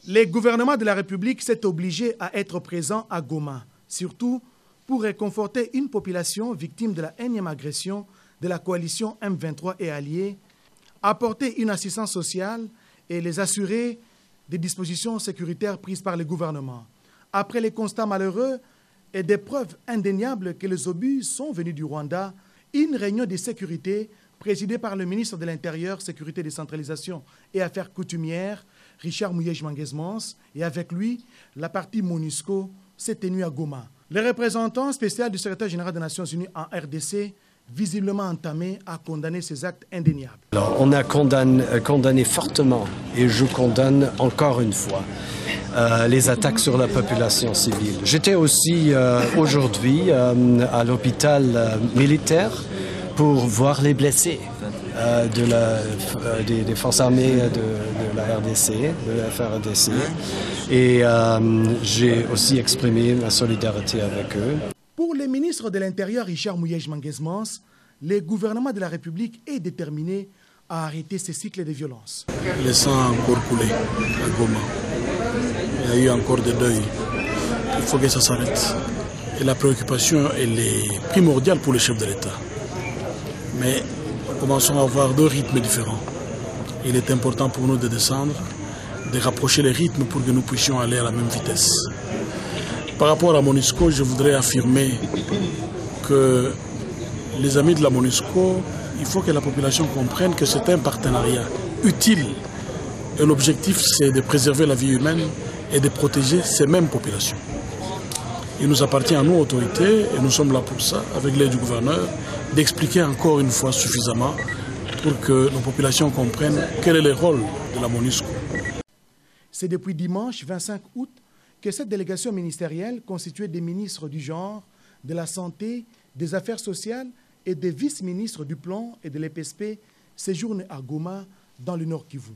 Le gouvernement de la République s'est obligé à être présent à Goma, surtout pour réconforter une population victime de la énième agression de la coalition M23 et alliés, apporter une assistance sociale et les assurer des dispositions sécuritaires prises par le gouvernement. Après les constats malheureux et des preuves indéniables que les obus sont venus du Rwanda, une réunion de sécurité présidée par le ministre de l'Intérieur, Sécurité, Décentralisation et Affaires coutumières, Richard Muyej-Manguesmans, et avec lui, la partie MONUSCO s'est tenue à Goma. Le représentant spécial du secrétaire général des Nations Unies en RDC, visiblement entamé, a condamné ces actes indéniables. Alors, on a condamné fortement, et je condamne encore une fois, les attaques sur la population civile. J'étais aussi aujourd'hui à l'hôpital militaire pour voir les blessés des forces armées de la RDC, de la FRDC, et j'ai aussi exprimé ma solidarité avec eux. Pour le ministre de l'Intérieur, Richard Muyej-Manguesmans, le gouvernement de la République est déterminé à arrêter ces cycles de violence. Le sang a encore coulé à Goma. Il y a eu encore des deuils. Il faut que ça s'arrête. Et la préoccupation, elle est primordiale pour le chef de l'État. Mais commençons à avoir deux rythmes différents. Il est important pour nous de descendre, de rapprocher les rythmes pour que nous puissions aller à la même vitesse. Par rapport à MONUSCO, je voudrais affirmer que les amis de la MONUSCO, il faut que la population comprenne que c'est un partenariat utile. Et l'objectif, c'est de préserver la vie humaine et de protéger ces mêmes populations. Il nous appartient à nous, autorités, et nous sommes là pour ça, avec l'aide du gouverneur, d'expliquer encore une fois suffisamment pour que nos populations comprennent quel est le rôle de la MONUSCO. C'est depuis dimanche 25 août que cette délégation ministérielle, constituée des ministres du genre, de la santé, des affaires sociales et des vice-ministres du plan et de l'EPSP, séjourne à Goma, dans le Nord Kivu.